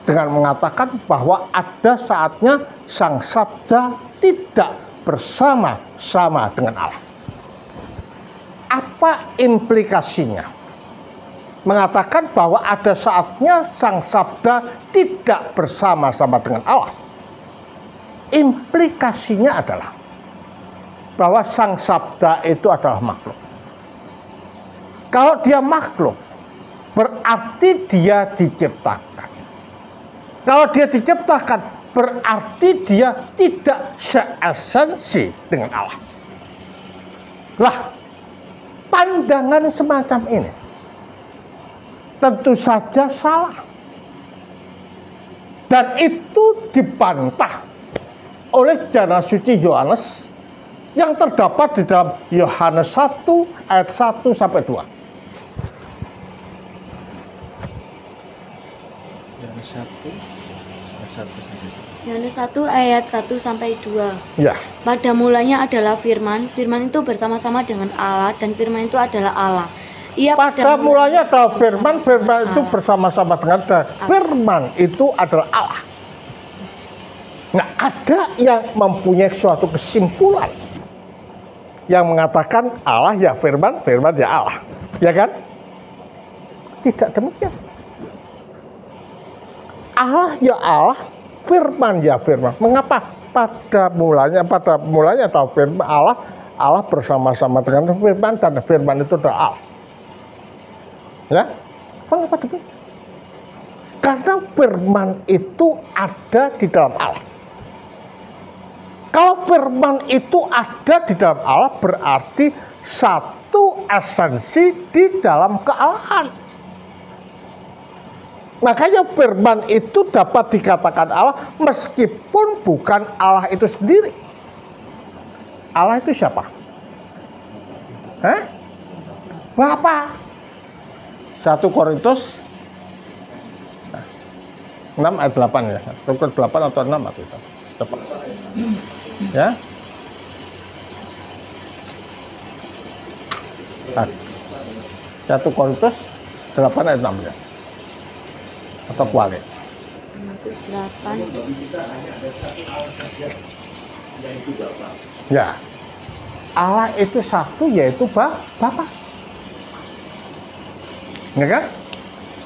dengan mengatakan bahwa ada saatnya Sang Sabda tidak bersama-sama dengan Allah. Apa implikasinya? Mengatakan bahwa ada saatnya Sang Sabda tidak bersama-sama dengan Allah. Implikasinya adalah bahwa Sang Sabda itu adalah makhluk. Kalau dia makhluk, berarti dia diciptakan. Kalau dia diciptakan, berarti dia tidak seesensi dengan Allah. Lah, pandangan semacam ini tentu saja salah. Dan itu dibantah oleh Jana Suci Yohanes yang terdapat di dalam Yohanes 1 ayat 1 sampai 2. Yohanes 1 ayat 1 sampai 2. Ya. Pada mulanya adalah firman, firman itu bersama-sama dengan Allah, dan firman itu adalah Allah. Pada mulanya adalah firman, firman itu bersama-sama dengan Allah. Firman itu adalah Allah. Nah, ada yang mempunyai suatu kesimpulan yang mengatakan Allah ya firman, firman ya Allah. Ya kan? Tidak demikian. Allah ya Allah, firman ya firman. Mengapa pada mulanya atau firman Allah bersama-sama dengan firman, dan firman itu adalah Allah. Ya, mengapa demikian? Karena firman itu ada di dalam Allah. Kalau firman itu ada di dalam Allah, berarti satu esensi di dalam kealahan. Makanya firman itu dapat dikatakan Allah meskipun bukan Allah itu sendiri. Allah itu siapa? Bapa. 1 Korintus 6 ayat 8 ya. 8 atau 6 atau 1. Cepat. Ya. 1 Korintus 8 ayat 6 ya. Atau kuali. Korintus 8. Ya. Allah itu satu, yaitu Bapa. Ya kan?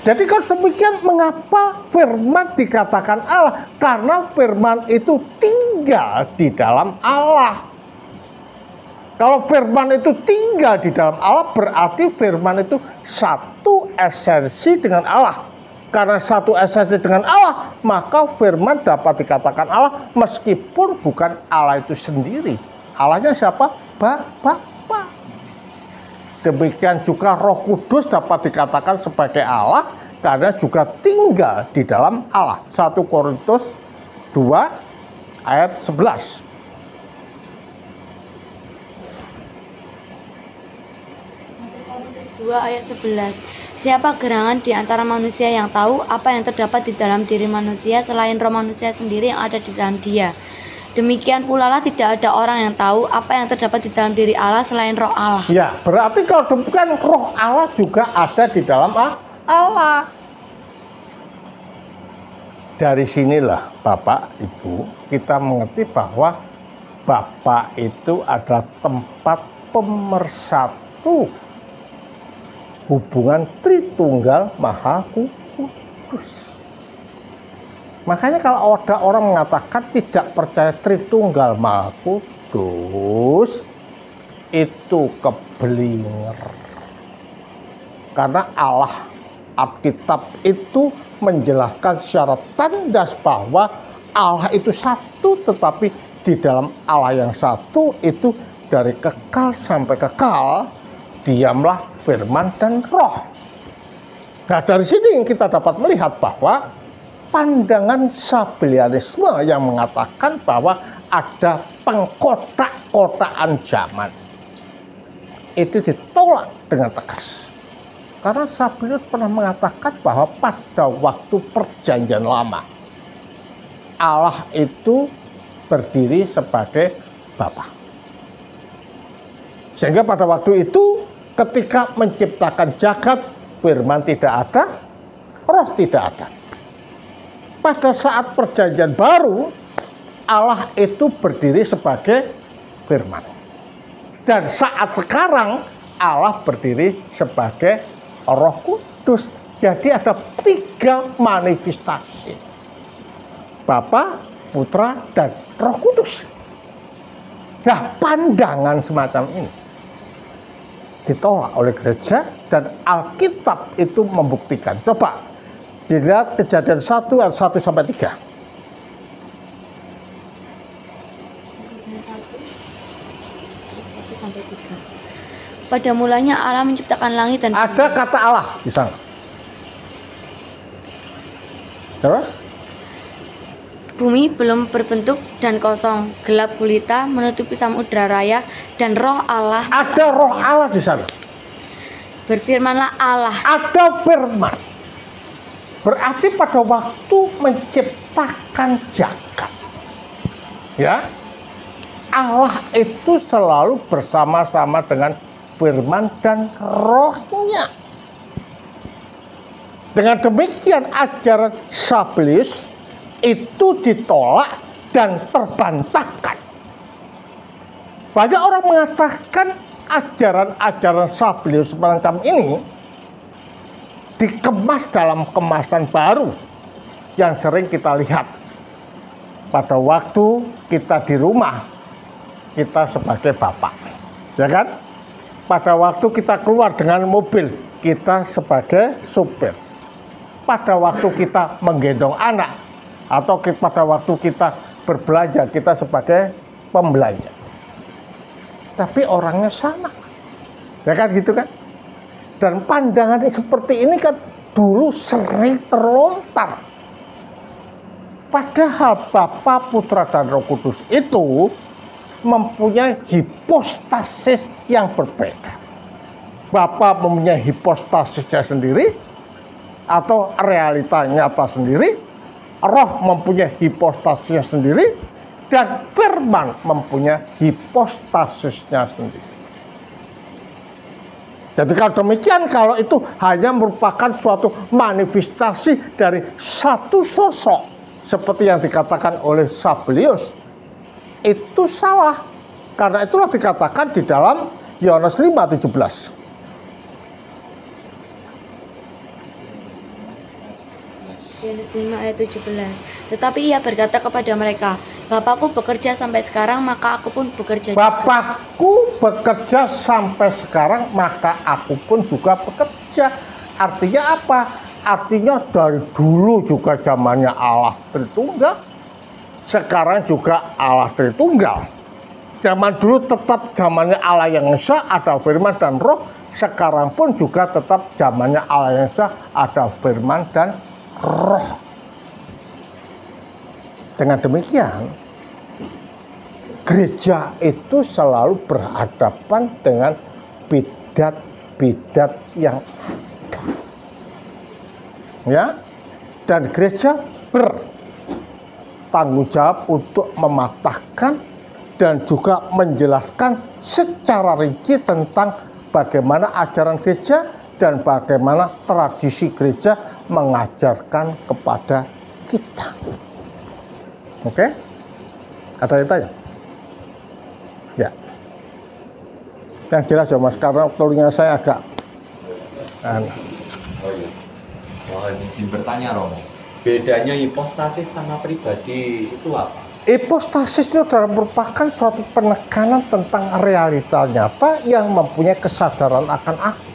Jadi kalau demikian, mengapa firman dikatakan Allah? Karena firman itu tinggal di dalam Allah. Kalau firman itu tinggal di dalam Allah, berarti firman itu satu esensi dengan Allah. Karena satu esensi dengan Allah, maka firman dapat dikatakan Allah meskipun bukan Allah itu sendiri. Allahnya siapa? Bapa. Demikian juga Roh Kudus dapat dikatakan sebagai Allah karena juga tinggal di dalam Allah. 1 Korintus 2 ayat 11. 2 ayat 11. Siapa gerangan di antara manusia yang tahu apa yang terdapat di dalam diri manusia selain roh manusia sendiri yang ada di dalam dia? Demikian pula lah tidak ada orang yang tahu apa yang terdapat di dalam diri Allah selain roh Allah. Ya, berarti kalau demikian roh Allah juga ada di dalam Allah. Dari sinilah Bapak Ibu kita mengerti bahwa Bapa itu adalah tempat pemersatu hubungan Tritunggal Maha Kudus. Makanya kalau ada orang mengatakan tidak percaya Tritunggal Maha Kudus, itu keblinger. Karena Allah Alkitab itu menjelaskan secara tandas bahwa Allah itu satu, tetapi di dalam Allah yang satu itu dari kekal sampai kekal diamlah firman dan roh. Nah, dari sini kita dapat melihat bahwa pandangan Sabellianisme yang mengatakan bahwa ada pengkotak-kotaan zaman itu ditolak dengan tegas. Karena Sabellius pernah mengatakan bahwa pada waktu Perjanjian Lama Allah itu berdiri sebagai Bapa. Sehingga pada waktu itu ketika menciptakan jagat, firman tidak ada, roh tidak ada. Pada saat Perjanjian Baru, Allah itu berdiri sebagai firman. Dan saat sekarang, Allah berdiri sebagai Roh Kudus. Jadi ada 3 manifestasi. Bapa, Putra, dan Roh Kudus. Nah, pandangan semacam ini ditolak oleh gereja dan Alkitab itu membuktikan. Coba dilihat Kejadian 1 ayat 1 sampai 3. Pada mulanya Allah menciptakan langit dan bumi. Ada kata Allah di sana. Terus? Bumi belum berbentuk dan kosong, gelap gulita menutupi samudra raya, dan roh Allah. Ada roh Allah di sana. Berfirmanlah Allah. Ada firman. Berarti pada waktu menciptakan jagat, ya, Allah itu selalu bersama-sama dengan firman dan rohnya. Dengan demikian ajaran Sabellius itu ditolak dan terbantahkan. Banyak orang mengatakan ajaran-ajaran Sabellius semacam ini dikemas dalam kemasan baru yang sering kita lihat pada waktu kita di rumah, kita sebagai bapak, ya kan? Pada waktu kita keluar dengan mobil, kita sebagai supir. Pada waktu kita menggendong anak, atau pada waktu kita berbelanja, kita sebagai pembelanja. Tapi orangnya sama, ya kan gitu kan? Dan pandangan seperti ini kan dulu sering terlontar. Padahal Bapa, Putra, dan Roh Kudus itu mempunyai hipostasis yang berbeda. Bapa mempunyai hipostasisnya sendiri atau realita nyata sendiri, Roh mempunyai hipostasisnya sendiri, dan Firman mempunyai hipostasisnya sendiri. Jadi kalau demikian, kalau itu hanya merupakan suatu manifestasi dari satu sosok seperti yang dikatakan oleh Sabellius, itu salah. Karena itulah dikatakan di dalam Yohanes 5:17. Yohanes 5 ayat 17. Tetapi ia berkata kepada mereka, Bapakku bekerja sampai sekarang, maka aku pun bekerja juga. Bapakku bekerja sampai sekarang, maka aku pun juga bekerja. Artinya apa? Artinya dari dulu juga zamannya Allah Tritunggal, sekarang juga Allah Tritunggal. Zaman dulu tetap zamannya Allah yang Esa, ada Firman dan Roh. Sekarang pun juga tetap zamannya Allah yang Esa, ada Firman dan Roh. Dengan demikian, gereja itu selalu berhadapan dengan bidat-bidat yang ada. Ya, dan gereja bertanggung jawab untuk mematahkan dan juga menjelaskan secara rinci tentang bagaimana ajaran gereja dan bagaimana tradisi gereja mengajarkan kepada kita. Oke? Ada yang tanya? Ya. Yang jelas ya Mas, karena waktunya saya agak Mohon izin bertanya Romo, bedanya hipostasis sama pribadi itu apa? hipostasis itu adalah merupakan suatu penekanan tentang realita nyata yang mempunyai kesadaran akan aku.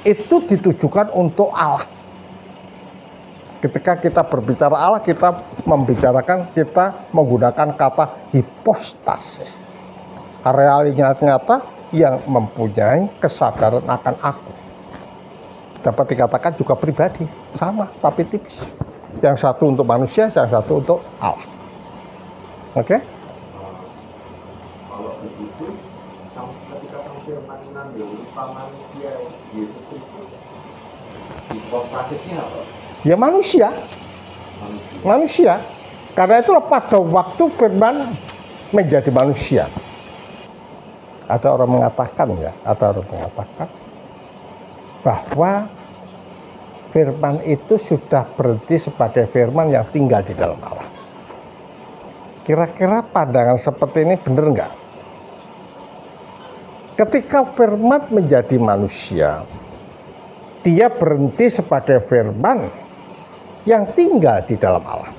Itu ditujukan untuk Allah. Ketika kita berbicara Allah, kita membicarakan, kita menggunakan kata hipostasis. Realita nyata yang mempunyai kesadaran akan aku. Dapat dikatakan juga pribadi, sama tapi tipis. Yang satu untuk manusia, yang satu untuk Allah. Oke? Kalau begitu, ketika Sang Firman mengambil rupa manusia Yesus Kristus, hipostasisnya apa? Ya manusia. Manusia. Karena itulah pada waktu Firman menjadi manusia. Ada orang mengatakan bahwa Firman itu sudah berhenti sebagai Firman yang tinggal di dalam Allah. Kira-kira pandangan seperti ini benar enggak? Ketika Firman menjadi manusia, dia berhenti sebagai Firman yang tinggal di dalam Allah.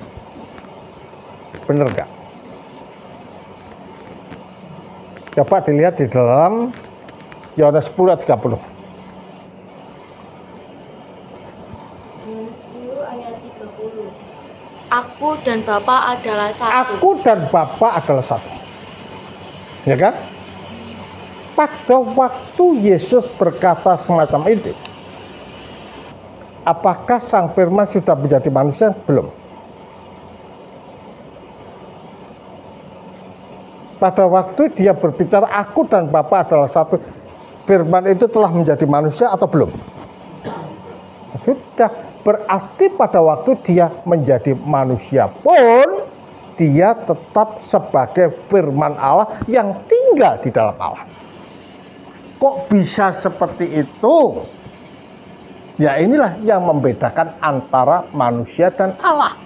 Benar enggak? Coba dilihat di dalam Yohanes 10 ayat 30. Yohanes 10 ayat 30. Aku dan Bapa adalah satu. Aku dan Bapa adalah satu. Ya kan? Pada waktu Yesus berkata semacam itu, apakah Sang Firman sudah menjadi manusia? Belum. Pada waktu dia berbicara aku dan Bapa adalah satu, Firman itu telah menjadi manusia atau belum? Sudah. Berarti pada waktu dia menjadi manusia pun, dia tetap sebagai Firman Allah yang tinggal di dalam Allah. Kok bisa seperti itu? Ya inilah yang membedakan antara manusia dan Allah.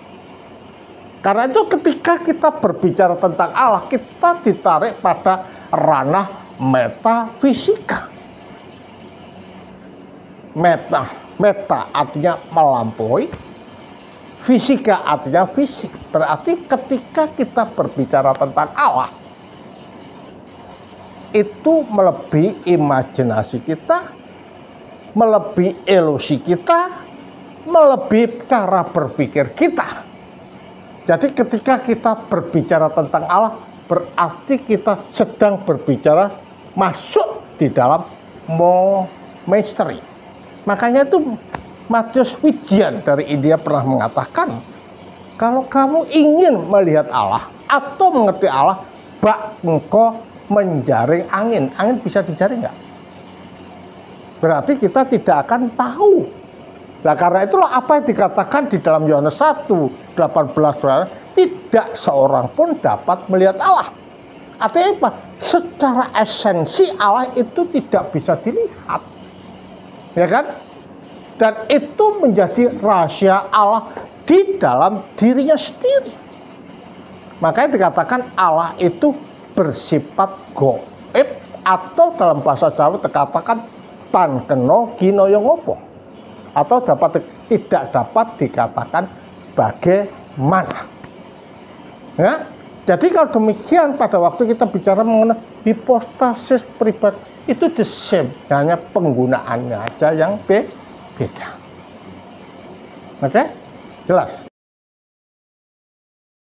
Karena itu ketika kita berbicara tentang Allah, kita ditarik pada ranah metafisika. Meta artinya melampaui, fisika artinya fisik. Berarti ketika kita berbicara tentang Allah, itu melebihi imajinasi kita, melebihi ilusi kita, melebihi cara berpikir kita. Jadi ketika kita berbicara tentang Allah, berarti kita sedang berbicara masuk di dalam misteri. Makanya itu Matius Widian dari India pernah mengatakan, kalau kamu ingin melihat Allah atau mengerti Allah, bak engkau menjaring angin. Angin bisa dijaring nggak? Berarti kita tidak akan tahu. Nah, karena itulah apa yang dikatakan di dalam Yohanes 1:18, tidak seorang pun dapat melihat Allah. Artinya apa? Secara esensi Allah itu tidak bisa dilihat. Ya kan? Dan itu menjadi rahasia Allah di dalam dirinya sendiri. Makanya dikatakan Allah itu bersifat gaib, atau dalam bahasa Jawa dikatakan tan keno gino yang opo, atau tidak dapat dikatakan bagaimana. Ya? Jadi kalau demikian pada waktu kita bicara mengenai hipostasis pribadi itu the same, hanya penggunaannya aja yang beda. Oke? Jelas?